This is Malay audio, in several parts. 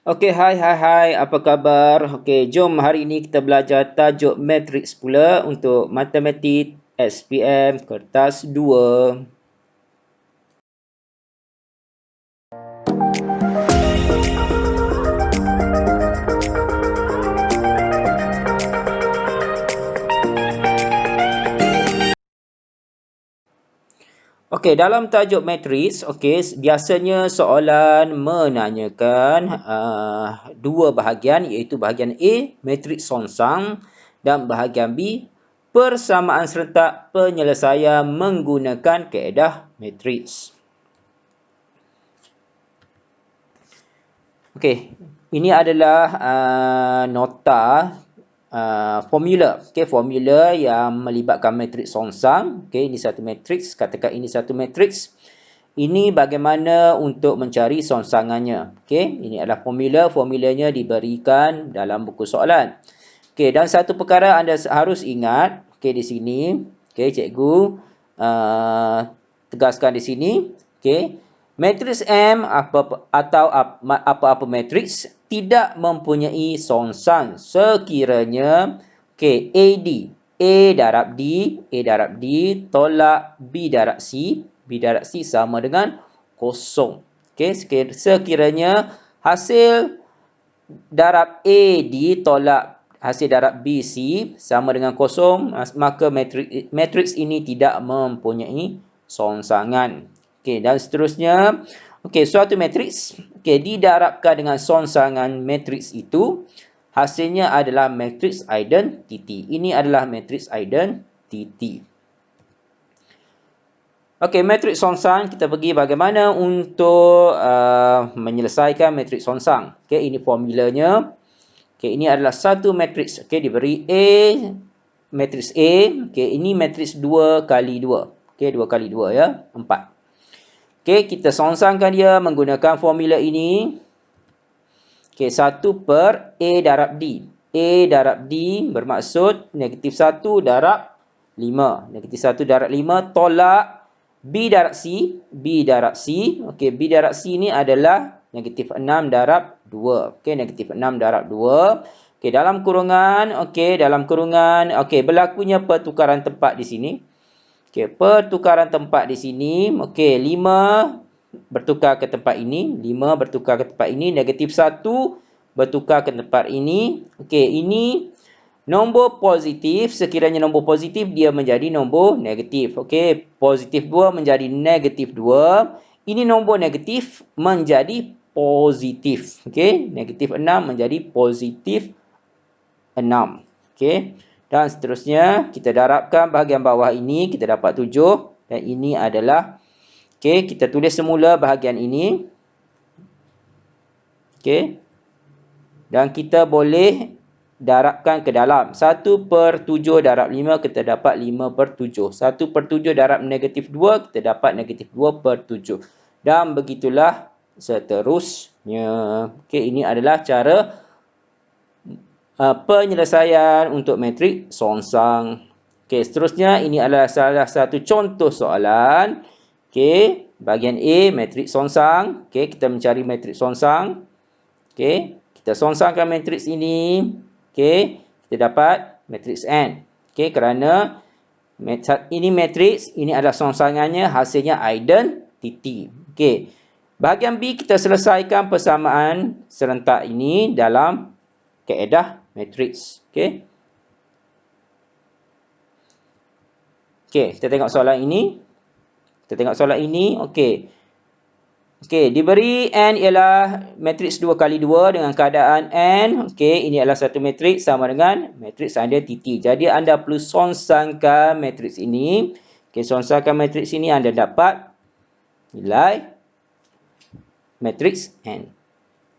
Okey, hai, apa khabar? Okey, jom hari ini kita belajar tajuk matriks pula untuk matematik SPM kertas 2. Okey, dalam tajuk matriks, okey, biasanya soalan menanyakan dua bahagian iaitu bahagian A, matriks songsang dan bahagian B, persamaan serentak penyelesaian menggunakan kaedah matriks. Okey, ini adalah nota formula. Okey, formula yang melibatkan matriks songsang. Okey, ini satu matriks, katakan ini satu matriks. Ini bagaimana untuk mencari songsangannya. Okey, ini adalah formula. Formulanya diberikan dalam buku soalan. Okey, dan satu perkara anda harus ingat, okey di sini, okey cikgu tegaskan di sini, okey. Matriks M atau apa-apa matriks tidak mempunyai songsang sekiranya okey A darab D tolak B darab C sama dengan kosong. Okey, sekiranya hasil darab AD tolak hasil darab BC sama dengan kosong, maka matriks ini tidak mempunyai songsangan. Okey, dan seterusnya, okey, suatu matriks didarabkan dengan songsangan matriks itu, hasilnya adalah matriks identity. Ini adalah matriks identity. Okey, matriks songsang, kita pergi bagaimana untuk menyelesaikan matriks songsang. Okey, ini formulanya. Okey, ini adalah satu matriks. Okey, diberi matriks A. Okey, ini matriks 2 kali 2. Okey, 2 kali 2 ya, 4. Okey, kita songsangkan dia menggunakan formula ini. Okey, 1 per A darab D. A darab D bermaksud negatif 1 darab 5. Negatif 1 darab 5 tolak B darab C. B darab C. Okey, B darab C ni adalah negatif 6 darab 2. Okey, negatif 6 darab 2. Okey, dalam kurungan. Okey, berlakunya pertukaran tempat di sini. Okey, pertukaran tempat di sini. Okey, 5 bertukar ke tempat ini. 5 bertukar ke tempat ini. Negatif 1 bertukar ke tempat ini. Okey, ini nombor positif. Sekiranya nombor positif, dia menjadi nombor negatif. Okey, positif 2 menjadi negatif 2. Ini nombor negatif menjadi positif. Okey, negatif 6 menjadi positif 6. Okey. Dan seterusnya, kita darabkan bahagian bawah ini, kita dapat 7. Dan ini adalah, okey, kita tulis semula bahagian ini. Okey. Dan kita boleh darabkan ke dalam. 1 per 7 darab 5, kita dapat 5 per 7. 1 per 7 darab negatif 2, kita dapat negatif 2 per 7. Dan begitulah seterusnya. Okey, ini adalah cara penyelesaian untuk matriks songsang. Okey, seterusnya ini adalah salah satu contoh soalan. Okey, bahagian A matriks songsang. Okey, kita mencari matriks songsang. Okey, kita songsangkan matriks ini. Okey, kita dapat matriks N. Okey, kerana ini matriks, ini adalah songsangannya, hasilnya identity. Okey, bahagian B kita selesaikan persamaan serentak ini dalam kaedah matriks. Okey. Okey, kita tengok soalan ini. Okey. Okey, diberi N ialah matriks 2 kali 2 dengan keadaan N. Okey, ini adalah satu matriks sama dengan matriks identity. Jadi anda perlu songsangkan matriks ini. Okey, songsangkan matriks ini, anda dapat nilai matriks N.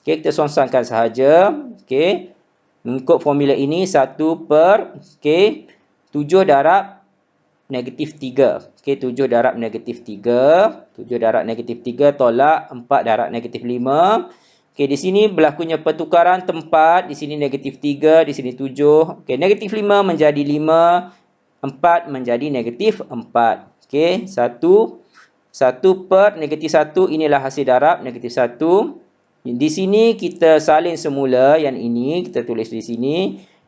Okey, kita songsangkan sahaja. Okey. Mengikut formula ini 1 per 7 darab negatif 3. Okey, 7 darab negatif 3. 7 darab negatif 3 tolak 4 darab negatif 5. Okey, di sini berlakunya pertukaran tempat. Di sini negatif 3, di sini 7. Okey, negatif 5 menjadi 5. 4 menjadi negatif 4. Okey, 1 per negatif 1 inilah hasil darab negatif 1. Di sini kita salin semula yang ini, kita tulis di sini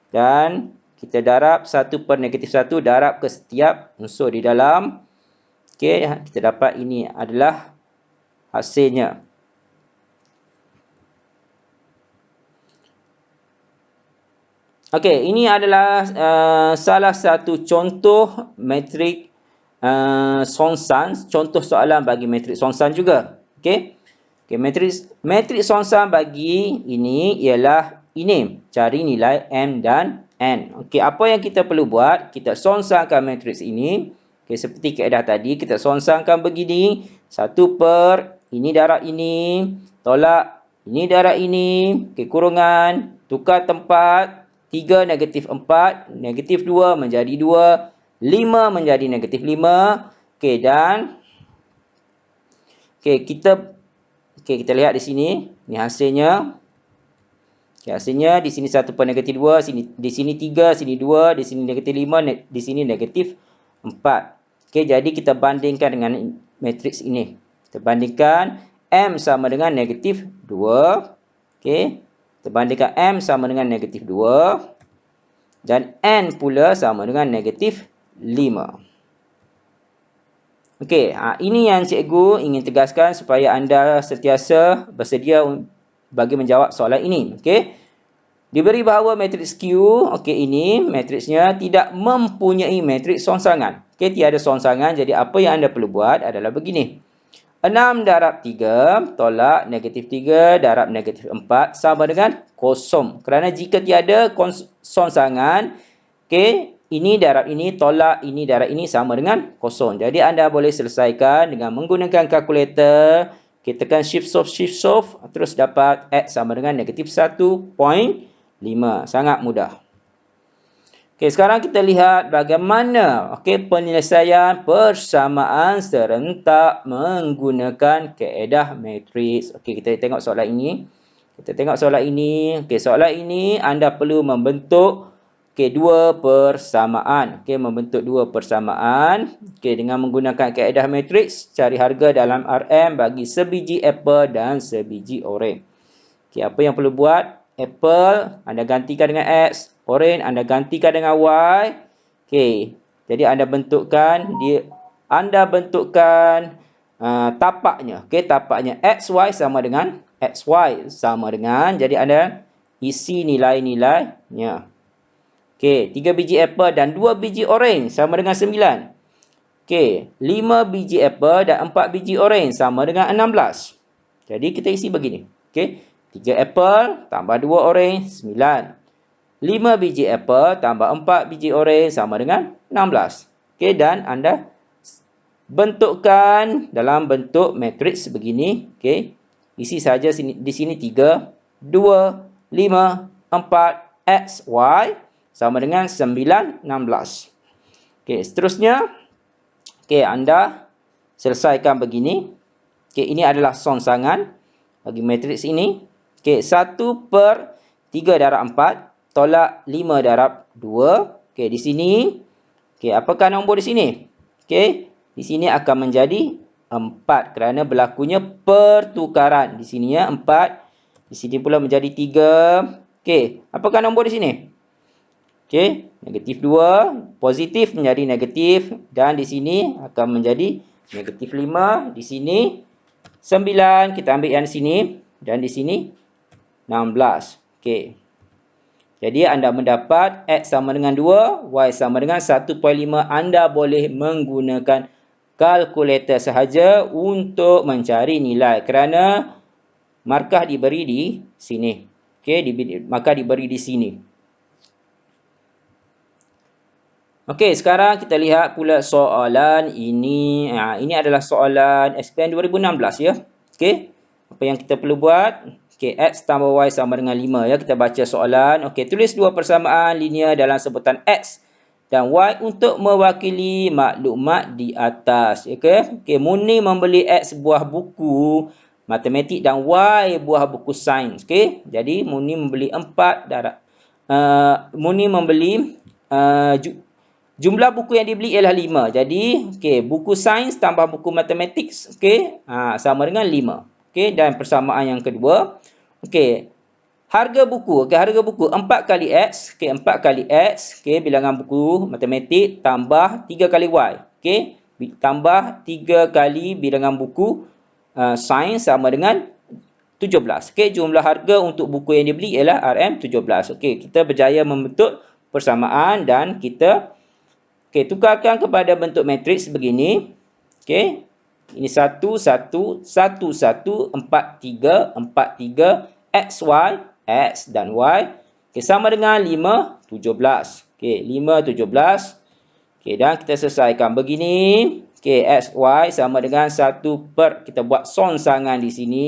dan kita darab 1/-1 darab ke setiap unsur di dalam. Okey, kita dapat ini adalah hasilnya. Okey, ini adalah salah satu contoh matrik Songsan, contoh soalan bagi matrik Songsan juga. Okey. Okey, matrik Songsan bagi ini ialah ini, cari nilai M dan N. Okey, apa yang kita perlu buat? Kita songsankan matriks ini. Okey, seperti kaedah tadi, kita songsankan begini. 1 per ini darab ini, tolak ini darab ini, okey, kurungan, tukar tempat, 3 negatif 4, negatif 2 menjadi 2, 5 menjadi negatif 5. Okey, dan kita lihat di sini, ni hasilnya. Okey, hasilnya di sini 1/-2, di sini 3, sini 2, di sini negatif 5, di sini negatif 4. Okey, jadi kita bandingkan dengan matriks ini. Kita bandingkan M sama dengan negatif 2. Okey, kita bandingkan M sama dengan negatif 2 dan N pula sama dengan negatif 5. Okey, ini yang cikgu ingin tegaskan supaya anda sentiasa bersedia bagi menjawab soalan ini. Okey. Diberi bahawa matriks Q, okey, ini matriksnya tidak mempunyai matriks songsangan. Okey, tiada songsangan, jadi apa yang anda perlu buat adalah begini. 6 darab 3 tolak negatif 3 darab negatif 4 sama dengan kosong. Kerana jika tiada songsangan, okey, ini darab ini tolak ini darab ini sama dengan kosong. Jadi anda boleh selesaikan dengan menggunakan kalkulator. Kita tekan shift solve, terus dapat X sama dengan negatif 1.5. Sangat mudah. Okey, sekarang kita lihat bagaimana penyelesaian persamaan serentak menggunakan kaedah matriks. Okey, kita tengok soalan ini. Okey, soalan ini anda perlu membentuk dua persamaan. Okey, membentuk dua persamaan. Okey, dengan menggunakan kaedah matriks, cari harga dalam RM bagi sebiji apple dan sebiji oren. Okey, apa yang perlu buat? Apple anda gantikan dengan X, oren anda gantikan dengan Y. Okey, jadi anda bentukkan tapaknya. Okey, tapaknya XY sama dengan XY sama dengan, jadi anda isi nilai-nilainya. Okey, 3 biji apple dan 2 biji oren sama dengan 9. Okey, 5 biji apple dan 4 biji oren sama dengan 16. Jadi kita isi begini. Okey, 3 apple tambah 2 oren 9. 5 biji apple tambah 4 biji oren sama dengan 16. Okey, dan anda bentukkan dalam bentuk matriks begini. Okey, isi saja di sini 3, 2, 5, 4, X, Y sama dengan 9, 16. Okey, seterusnya, okey, anda selesaikan begini. Okey, ini adalah songsangan bagi matriks ini. Okey, 1/3 darab 4 tolak 5 darab 2. Okey, di sini, okey, apakah nombor di sini? Okey, di sini akan menjadi 4 kerana berlakunya pertukaran. Di sini ya 4, di sini pula menjadi 3. Okey, apakah nombor di sini? Okey, negatif 2, positif menjadi negatif dan di sini akan menjadi negatif 5. Di sini 9, kita ambil yang di sini dan di sini 16. Okey. Jadi anda mendapat X sama dengan 2, Y sama dengan 1.5. Anda boleh menggunakan kalkulator sahaja untuk mencari nilai kerana markah diberi di sini. Okey, markah diberi di sini. Okey, sekarang kita lihat pula soalan ini. Ini adalah soalan SPM 2016 ya. Okey, apa yang kita perlu buat? Okey, X tambah Y sama dengan 5 ya. Kita baca soalan. Okey, tulis dua persamaan linear dalam sebutan X dan Y untuk mewakili maklumat di atas. Okey, Muni membeli X buah buku matematik dan Y buah buku sains. Okey, jadi Muni membeli 4 darab. Muni membeli jumlah buku yang dibeli ialah 5. Jadi, buku sains tambah buku matematik, sama dengan 5. Okey, dan persamaan yang kedua. Okey. Harga buku. Okey, harga buku 4 kali X. Okey, 4 kali X. Okey, bilangan buku matematik tambah 3 kali Y. Okey, tambah 3 kali bilangan buku sains sama dengan 17. Okey, jumlah harga untuk buku yang dibeli ialah RM17. Okey, kita berjaya membentuk persamaan dan kita tukarkan kepada bentuk matriks begini. Okey. Ini 1 1 1 1 4 3 4 3 XY X dan Y. Okey, sama dengan 5 17. Okey, 5 17. Okey, dan kita selesaikan begini. Okey, XY sama dengan 1 per, kita buat songsangan di sini.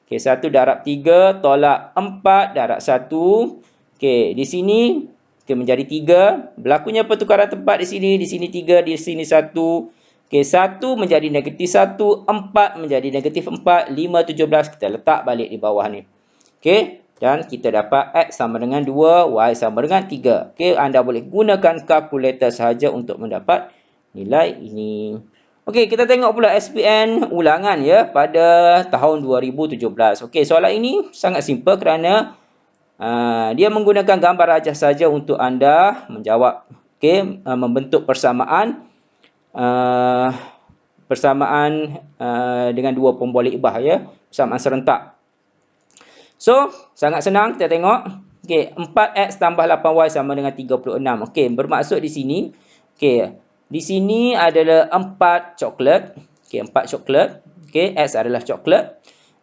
Okey, 1 darab 3 tolak 4 darab 1. Okey, di sini menjadi 3. Berlakunya pertukaran tempat di sini 3, di sini 1. Okey, 1 menjadi negatif 1, 4 menjadi negatif 4, 5 17 kita letak balik di bawah ni. Okey, dan kita dapat X sama dengan 2, Y sama dengan 3. Okey, anda boleh gunakan kalkulator sahaja untuk mendapat nilai ini. Okey, kita tengok pula SPM ulangan ya pada tahun 2017. Okey, soalan ini sangat simple kerana dia menggunakan gambar rajah saja untuk anda menjawab. Okey, membentuk persamaan dengan dua pemboleh ibah ya, persamaan serentak. So, sangat senang kita tengok. Okey, 4x tambah 8y sama dengan 36. Okey, bermaksud di sini, okey, di sini adalah 4 coklat. Okey, 4 coklat. Okey, x adalah coklat.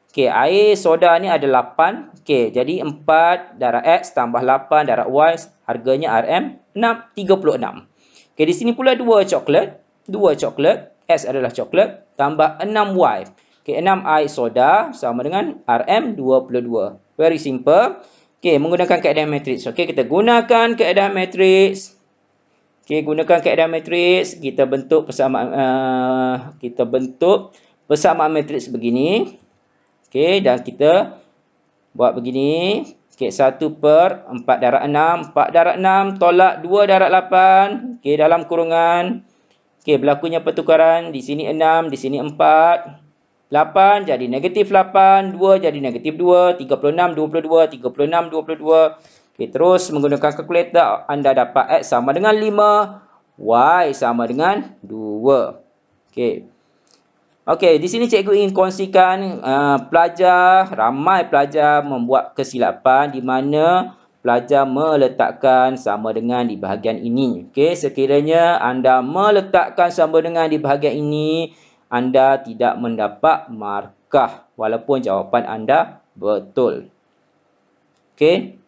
Okey, air soda ni ada 8. Okey, jadi 4 darab X tambah 8 darab Y, harganya RM36. Okey, di sini pula 2 coklat. 2 coklat, X adalah coklat, tambah 6Y. Okey, 6 air soda sama dengan RM22. Very simple. Okey, menggunakan kaedah matriks. Okey, kita gunakan kaedah matriks. Okey, gunakan kaedah matriks, kita bentuk persamaan matriks begini. Okey, dan kita buat begini. Okey, 1 per 4 darab 6. 4 darab 6 tolak 2 darab 8. Okey, dalam kurungan. Okey, berlakunya pertukaran. Di sini 6, di sini 4. 8 jadi negatif 8. 2 jadi negatif 2. 36, 22. 36, 22. Okey, terus menggunakan kalkulator, anda dapat X sama dengan 5. Y sama dengan 2. Okey. Okey, di sini cikgu ingin kongsikan ramai pelajar membuat kesilapan di mana pelajar meletakkan sama dengan di bahagian ini. Okey, sekiranya anda meletakkan sama dengan di bahagian ini, anda tidak mendapat markah walaupun jawapan anda betul. Okey.